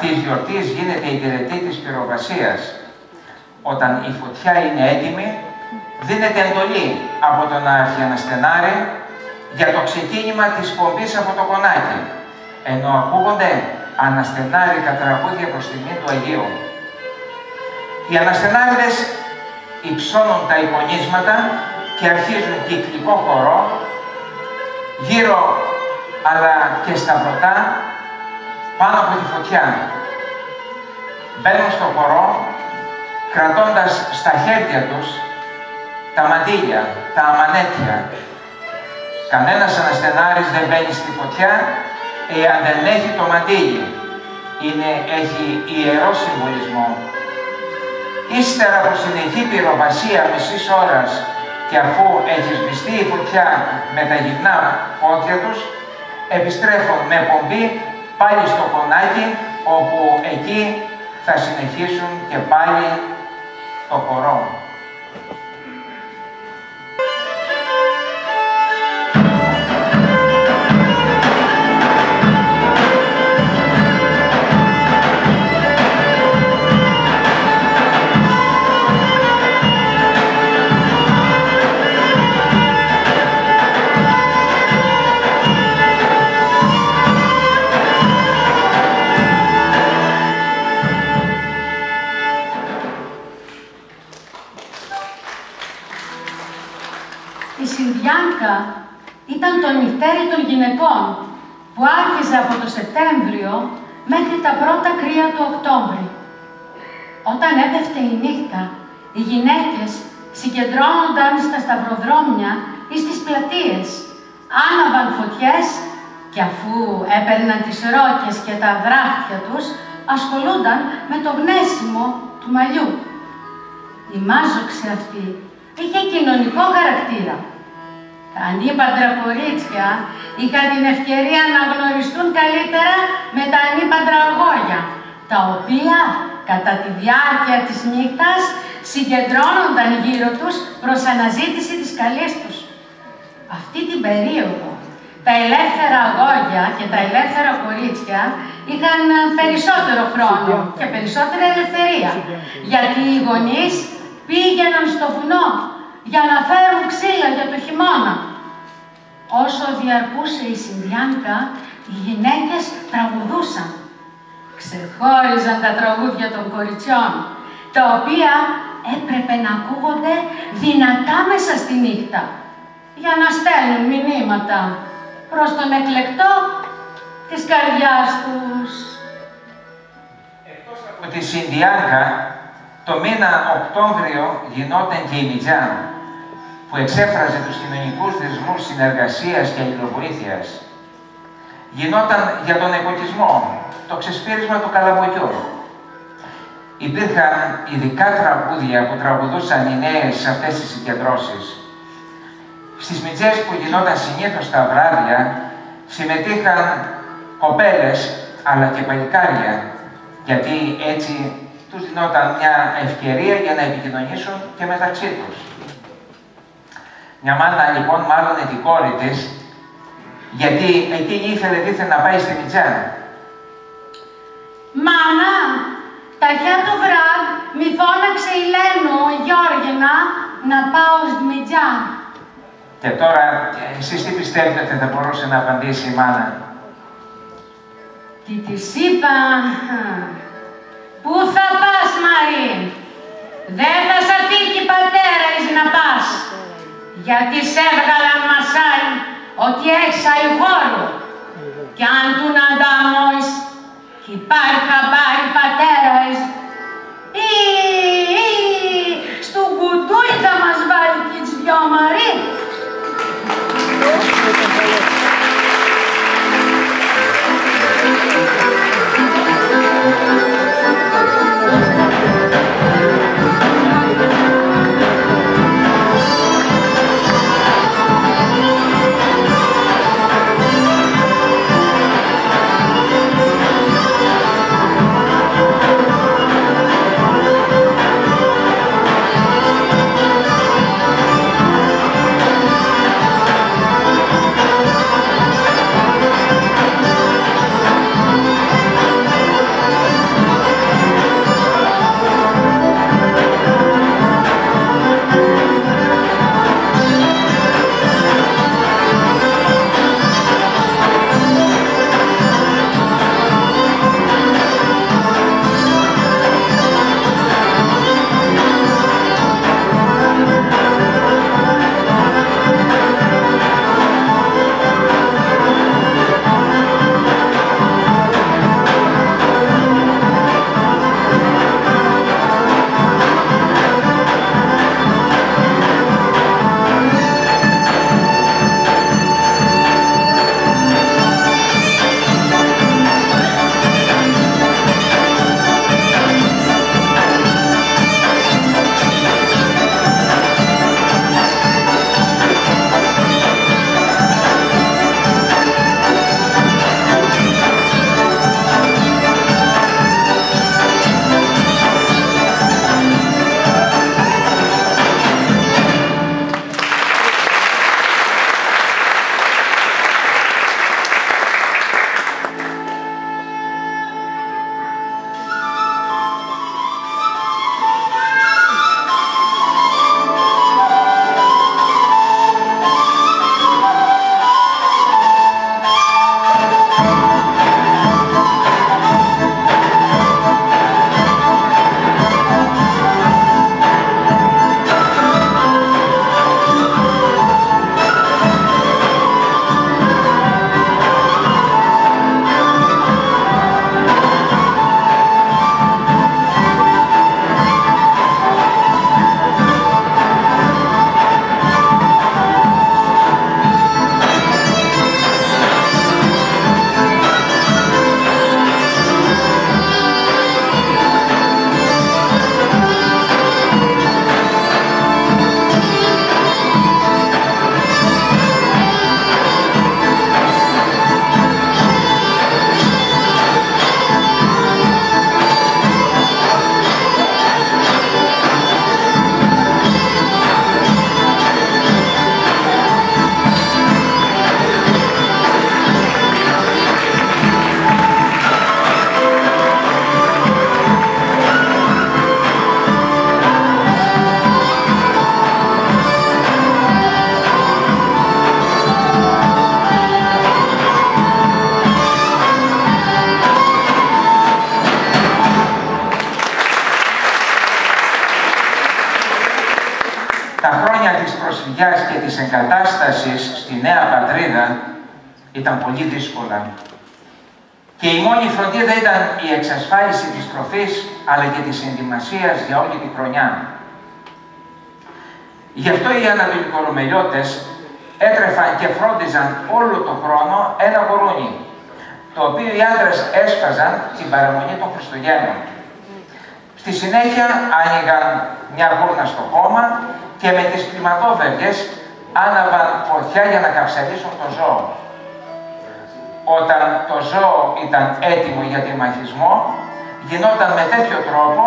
Της γιορτής γίνεται η τελετή της πυροβασίας. Όταν η φωτιά είναι έτοιμη, δίνεται εντολή από τον αρχιαναστενάρη για το ξεκίνημα της πομπής από το κονάκι, ενώ ακούγονται αναστενάρικα τραγούδια προς τιμή του Αγίου. Οι αναστενάριδες υψώνουν τα εικονίσματα και αρχίζουν κυκλικό χορό γύρω αλλά και σταυρωτά πάνω από τη φωτιά. Μπαίνουν στο χορό κρατώντας στα χέρια τους τα μαντήλια, τα αμανέτια. Κανένας αναστενάρης δεν μπαίνει στη φωτιά εάν δεν έχει το μαντήλι. Έχει ιερό συμβολισμό. Ύστερα από συνεχή πυροβασία μισής ώρας και αφού έχει σβηστεί η φωτιά με τα γυμνά πόδια τους, επιστρέφουν με πομπή πάλι στο κονάκι, όπου εκεί θα συνεχίσουν και πάλι το χορό. Ήταν το νυχτέρι των γυναικών που άρχιζε από το Σεπτέμβριο μέχρι τα πρώτα κρύα του Οκτώβρη. Όταν έπεφτε η νύχτα, οι γυναίκες συγκεντρώνονταν στα σταυροδρόμια ή στις πλατείες, άναβαν φωτιές και αφού έπαιρναν τις ρόκες και τα δράχτια τους, ασχολούνταν με το γνέσιμο του μαλλιού. Η μάζοξη αυτή είχε κοινωνικό χαρακτήρα. Τα ανήπαντρα κορίτσια είχαν την ευκαιρία να γνωριστούν καλύτερα με τα ανήπαντρα αγόρια, τα οποία κατά τη διάρκεια της νύχτας συγκεντρώνονταν γύρω τους προς αναζήτηση της καλής τους. Αυτή την περίοδο, τα ελεύθερα αγόρια και τα ελεύθερα κορίτσια είχαν περισσότερο χρόνο και περισσότερη ελευθερία, γιατί οι γονείς πήγαιναν στο βουνό για να φέρουν ξύλα για το χειμώνα. Όσο διαρκούσε η Συνδιάνκα, οι γυναίκες τραγουδούσαν. Ξεχώριζαν τα τραγούδια των κοριτσιών, τα οποία έπρεπε να ακούγονται δυνατά μέσα στη νύχτα, για να στέλνουν μηνύματα προς τον εκλεκτό της καρδιάς τους. Εκτός από τη Συνδιάνκα, το μήνα Οκτώβριο γινόταν και η Μιτζά, που εξέφραζε τους κοινωνικούς δεσμούς συνεργασίας και αλληλοβοήθειας. Γινόταν για τον εκοτισμό, το ξεσπύρισμα του καλαμποκιού. Υπήρχαν ειδικά τραγούδια που τραγουδούσαν οι νέες σε αυτές τις συγκεντρώσεις. Στις μιτζές που γινόταν συνήθως τα βράδια, συμμετείχαν κοπέλες αλλά και παλικάρια, γιατί έτσι τους δινόταν μια ευκαιρία για να επικοινωνήσουν και μεταξύ τους. Μια μάνα λοιπόν μάλλον την κόρη της, γιατί εκείνη ήθελε δήθεν να πάει στη μιτζά. «Μάνα, ταχιά το βράδυ μη φώναξε η Λένο, η Γιώργινα, να πάω στη μιτζά». Και τώρα, εσείς τι πιστεύετε ότι θα μπορούσε να απαντήσει η μάνα? Τι της είπα, «Πού θα πας, Μαρή, δεν θα σ' αφήκει πατέρα εις να πας, γιατί σ' έβγαλαν μασάι ότι έχεις αηγόρο, κι αν του να αντάμωεις, κι υπάρχει χαμπάρι πατέρας, στου κουτούι θα μας βάλει κι τις δυο, Μαρή». δουλειάς και της εγκατάστασης στη νέα πατρίδα ήταν πολύ δύσκολα. Και η μόνη φροντίδα ήταν η εξασφάλιση της τροφής, αλλά και της ενδυμασίας για όλη τη χρονιά. Γι' αυτό οι ανατολικορομελιώτες έτρεφαν και φρόντιζαν όλο τον χρόνο ένα γουρούνι, το οποίο οι άντρες έσφαζαν την παραμονή των Χριστουγέννων. Στη συνέχεια άνοιγαν μια γούρνα στο χώμα και με τις κλιματόβεργες άναβαν φωτιά για να καψαλίσουν το ζώο. Όταν το ζώο ήταν έτοιμο για τιμαχισμό, γινόταν με τέτοιο τρόπο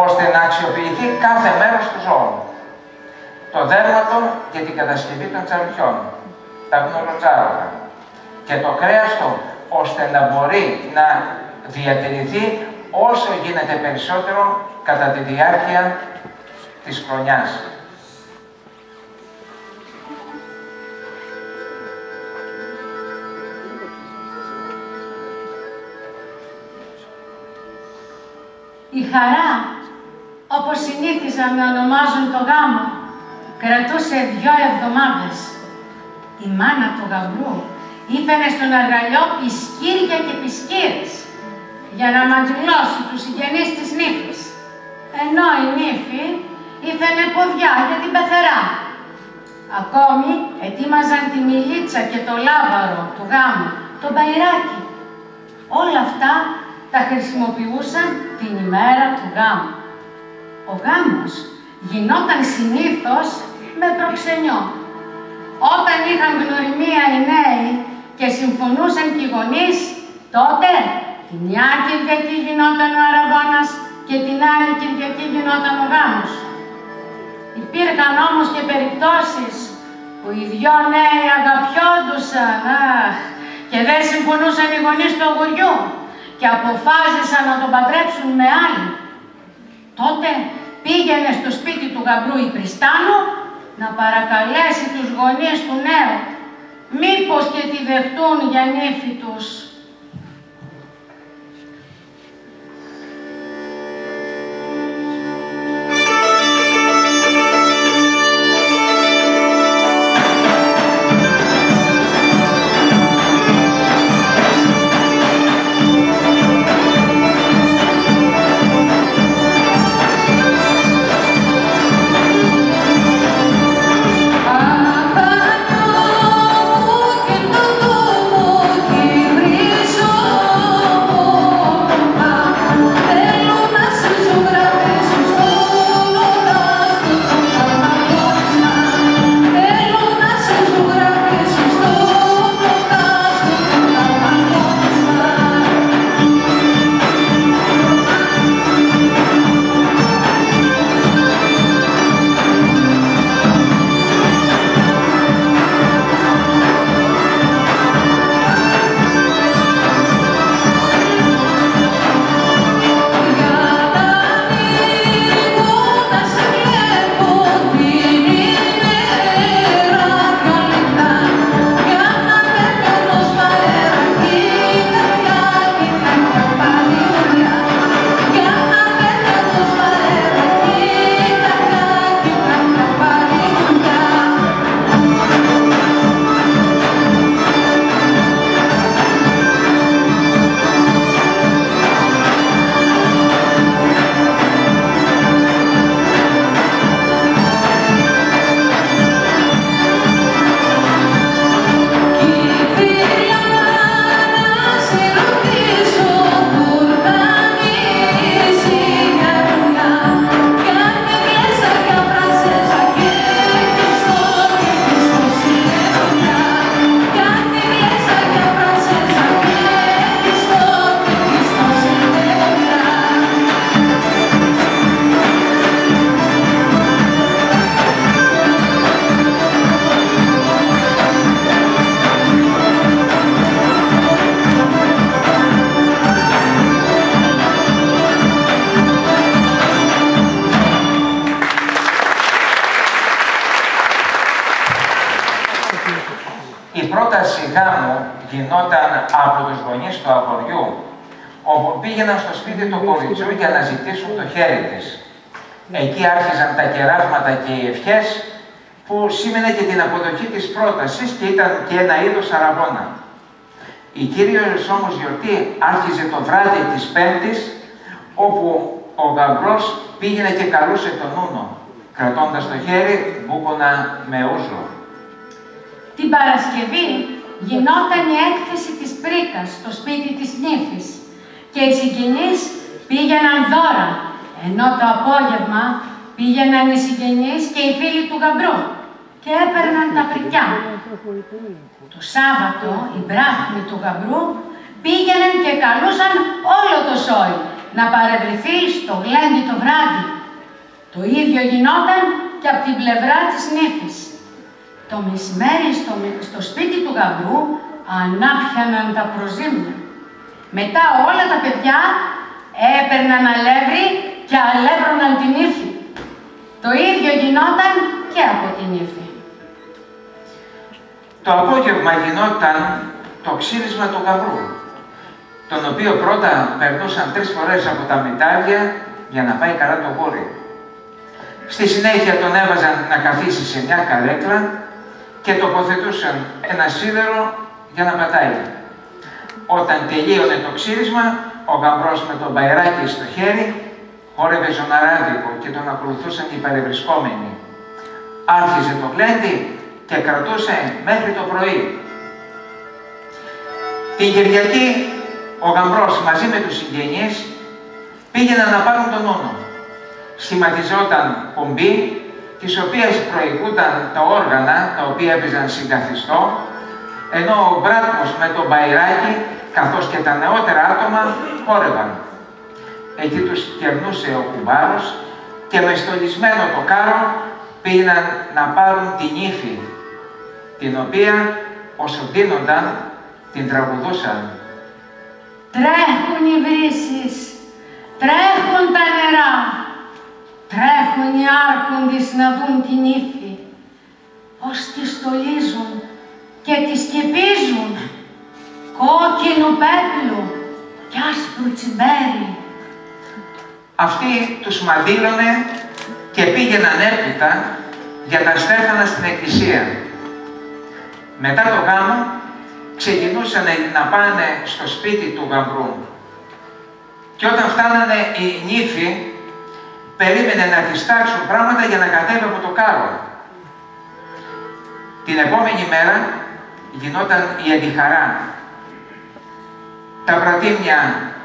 ώστε να αξιοποιηθεί κάθε μέρος του ζώου. Το δέρμα του για την κατασκευή των τσαρουχιών, τα γνωροτζάρωκα, και το κρέας του ώστε να μπορεί να διατηρηθεί όσο γίνεται περισσότερο κατά τη διάρκεια της χρονιάς. Η χαρά, όπως συνήθιζαν να ονομάζουν το γάμο, κρατούσε 2 εβδομάδες. Η μάνα του γαμπρού ήφαινε στον αργαλιό πισκύρια και πισκύρες για να μαντιλώσει τους συγγενείς της νύφης, ενώ η νύφη ήφαινε ποδιά για την πεθερά. Ακόμη ετοίμαζαν τη μιλίτσα και το λάβαρο του γάμου, το μπαϊράκι. Όλα αυτά τα χρησιμοποιούσαν την ημέρα του γάμου. Ο γάμος γινόταν συνήθως με προξενιό. Όταν είχαν γνωριμία οι νέοι και συμφωνούσαν και οι γονείς, τότε τη μια Κυριακή γινόταν ο αραβώνας και την άλλη Κυριακή γινόταν ο γάμος. Υπήρχαν όμως και περιπτώσεις που οι 2 νέοι αγαπιόντουσαν και δεν συμφωνούσαν οι γονείς του αγοριού και αποφάσισαν να τον παντρέψουν με άλλη. Τότε πήγαινε στο σπίτι του γαμπρού η Πριστάνου να παρακαλέσει τους γονείς του νέου, μήπως και τη δεχτούν για νύφη τους. γινόταν από τους γονείς του αγοριού, όπου πήγαιναν στο σπίτι του κοριτσιού για να ζητήσουν το χέρι της. Εκεί άρχιζαν τα κεράσματα και οι ευχές, που σήμαινε και την αποδοχή της πρότασης και ήταν και ένα είδος αραβώνα. Η κυρίως όμως γιορτή άρχιζε το βράδυ της Πέμπτης, όπου ο γαμπρός πήγαινε και καλούσε τον Ούνο, κρατώντας στο χέρι μπούκονα με ούζο. Την Παρασκευή γινόταν η έκθεση της πρίκας στο σπίτι της νύφης και οι συγγενείς πήγαιναν δώρα, ενώ το απόγευμα πήγαιναν οι συγγενείς και οι φίλοι του γαμπρού και έπαιρναν τα πρικιά. Το Σάββατο οι μπράχνοι του γαμπρού πήγαιναν και καλούσαν όλο το σόι να παρευρεθεί στο γλέντι το βράδυ. Το ίδιο γινόταν και από την πλευρά της νύφης. Το μεσημέρι στο σπίτι του γαμπρού ανάπιαναν τα προζύμια. Μετά όλα τα παιδιά έπαιρναν αλεύρι και αλεύρωναν την νύφη. Το ίδιο γινόταν και από την νύφη. Το απόγευμα γινόταν το ξύρισμα του γαμπρού, τον οποίο πρώτα περνούσαν 3 φορές από τα μετάδια για να πάει καλά το γόρι. Στη συνέχεια τον έβαζαν να καθίσει σε μια καρέκλα και τοποθετούσαν ένα σίδερο για να πατάει. Όταν τελείωνε το ξύρισμα, ο γαμπρός με τον μπαϊράκι στο χέρι χόρευε ζωναράδικο και τον ακολουθούσαν οι παρευρισκόμενοι. Άρχιζε το γλέντι και κρατούσε μέχρι το πρωί. Την Κυριακή, ο γαμπρός μαζί με τους συγγενείς πήγαιναν να πάρουν τον Ούνο. Σχηματιζόταν πομπή, τις οποίες προηγούνταν τα όργανα, τα οποία έπαιζαν συγκαθιστό, ενώ ο μπράτμος με τον μπαϊράκι, καθώς και τα νεότερα άτομα, χόρευαν. Εκεί τους κερνούσε ο κουμπάρος και με στολισμένο το κάρο πήγαιναν να πάρουν την ύφη, την οποία όσο ντύνονταν την τραγουδούσαν. Τρέχουν οι βρύσεις, τρέχουν τα νερά, τρέχουν οι άρχοντες να δουν την ύφη, ως τη στολίζουν και τη σκεπίζουν, κόκκινου πέπλου κι άσπρου τσιμπέρι. Αυτοί τους μαντήλωνε και πήγαιναν έπειτα για τα στέφανα στην εκκλησία. Μετά το γάμο ξεκινούσαν να πάνε στο σπίτι του γαμπρού. Και όταν φτάνανε η νύφη, περίμενε να της τάξουν πράγματα για να κατέβει από το κάρο. Την επόμενη μέρα γινόταν η αντιχαρά. Τα πρατήμια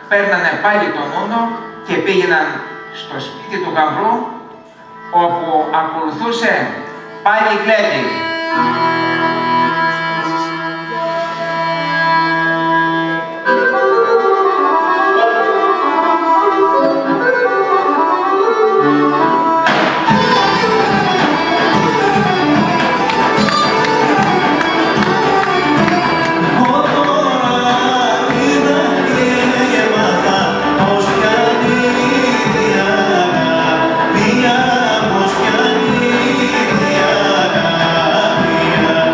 παίρνανε πάλι τον Ούνο και πήγαιναν στο σπίτι του γαμπρού, όπου ακολουθούσε πάλι γλέντι. Μια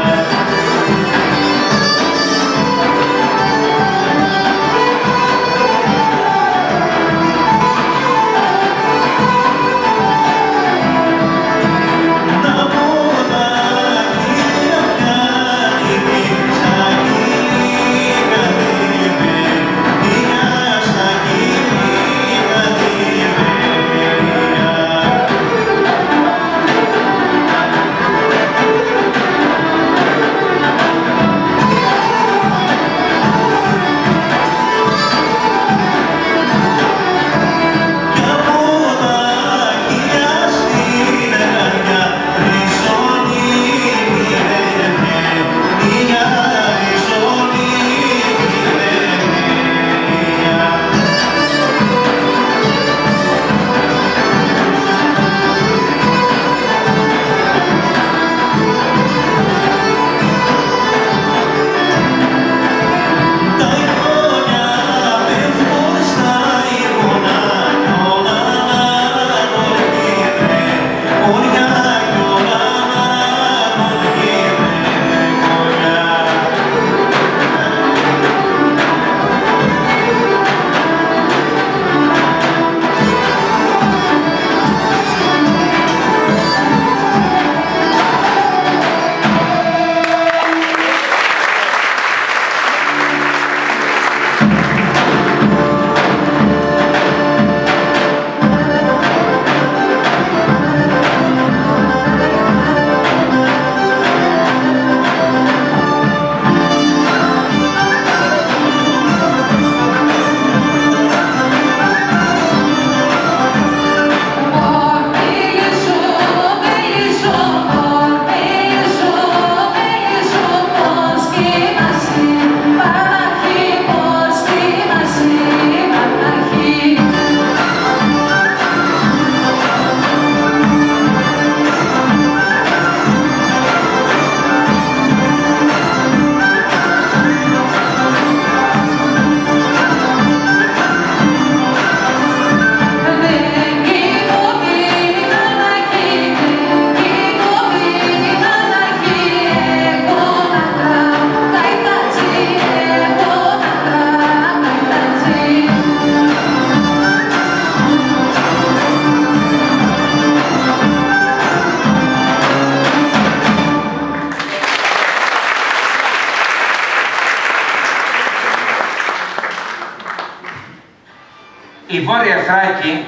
η Βόρεια Θράκη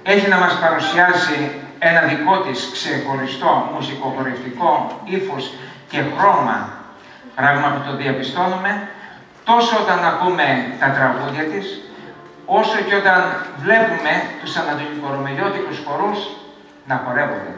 έχει να μας παρουσιάσει ένα δικό της ξεχωριστό μουσικοχορευτικό ύφος και χρώμα, πράγμα που το διαπιστώνουμε τόσο όταν ακούμε τα τραγούδια της, όσο και όταν βλέπουμε τους ανατολικορωμαιώτικους χορούς να χορεύονται.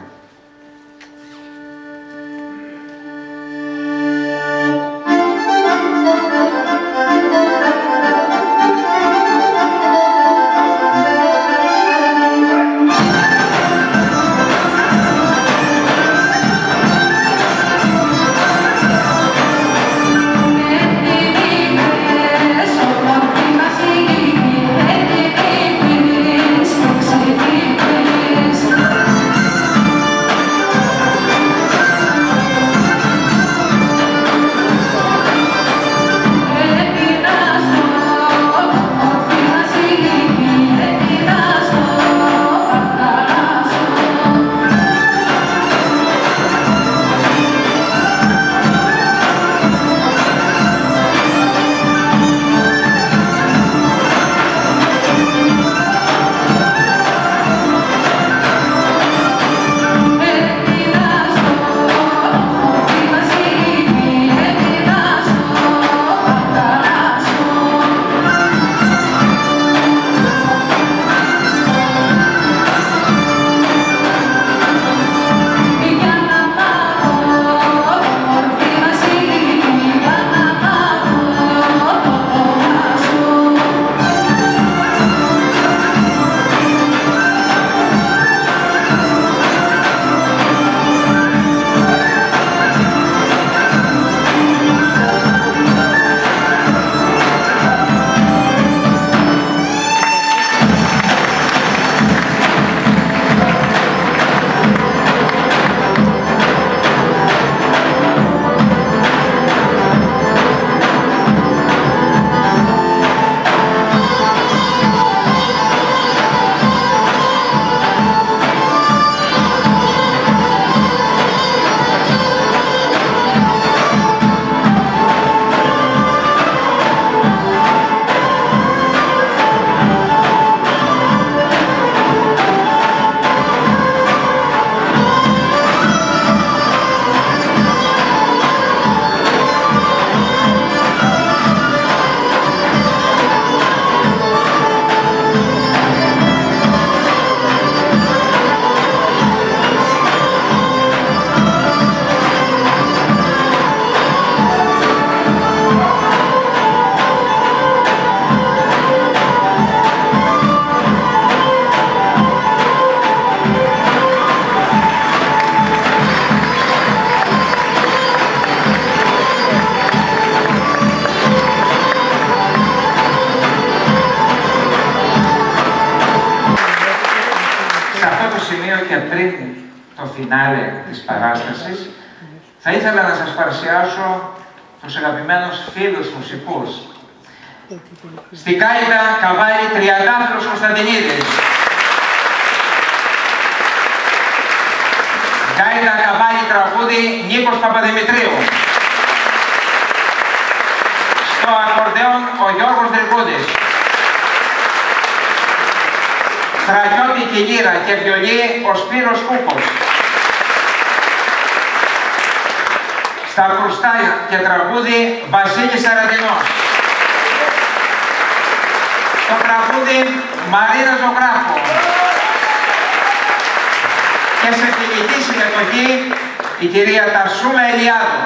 φινάλε της παράστασης, θα ήθελα να σας παρουσιάσω τους αγαπημένους φίλους μουσικούς. Στη Κάιντα καβάλει Τριαντάφυλλος Κωνσταντινίδης. Κάιντα καβάλει τραγούδι Νίκος Παπαδημητρίου. Στο ακορντεόν ο Γιώργος Δρικούδης. Στρατιώτικη λύρα και βιολί ο Σπύρος Κούκος. Στα κρουστά και τραγούδι Βασίλης Σαραντινός. Στο τραγούδι Μαρίνα Ζωγράφου. Και σε φιλική συμμετοχή η κυρία Τασούλα Ελιάδου.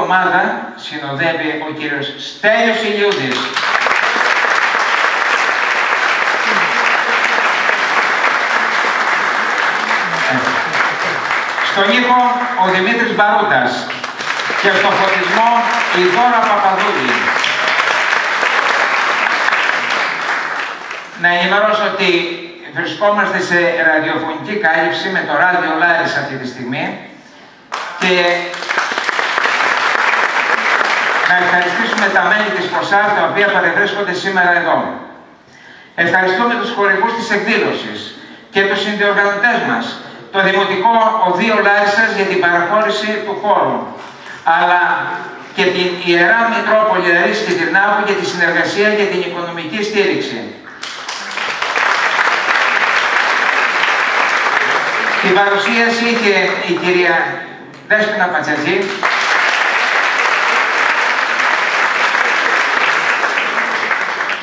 ομάδα συνοδεύει ο κύριος Στέλιος Ηλιούδης. Στον ήχο ο Δημήτρης Μπαρούτας και στο φωτισμό η Δώρα Παπαδούλη. Να ενημερώσω ότι βρισκόμαστε σε ραδιοφωνική κάλυψη με το ράδιο Λάρης αυτή τη στιγμή και να ευχαριστήσουμε τα μέλη της ΠΟΣΑΡ τα οποία παρευρίσκονται σήμερα εδώ. Ευχαριστούμε τους χορηγούς της εκδήλωσης και τους συνδιοργανωτές μας, το Δημοτικό Οδείο Λάρισσας για την παραχώρηση του χώρου, αλλά και την Ιερά Μητρόπολη Αρής και Τυρνάβου για τη συνεργασία και την οικονομική στήριξη. Την παρουσίαση είχε η κυρία Δέσποινα Πατσατζή,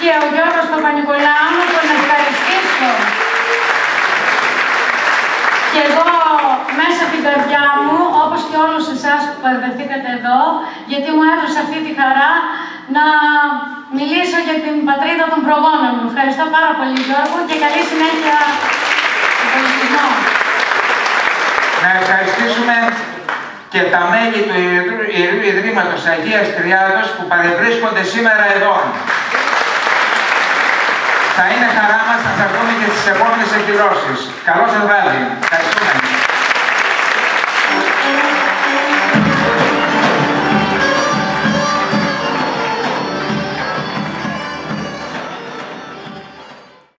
και ο Γιώργος Παπα-Νικολάου, τον ευχαριστήσω. Και εγώ μέσα από την καρδιά μου, όπως και όλους εσάς που παρευρεθήκατε εδώ, γιατί μου έδωσε αυτή τη χαρά να μιλήσω για την πατρίδα των προγόνων μου. Ευχαριστώ πάρα πολύ, Γιώργο, και καλή συνέχεια στον πολιτισμό. Να ευχαριστήσουμε και τα μέλη του Ιερού Ιδρύματος Αγίας Τριάδος που παρευρίσκονται σήμερα εδώ. Θα είναι χαρά μας να σας δούμε και στις επόμενες εκδηλώσεις. Καλό σας βράδυ.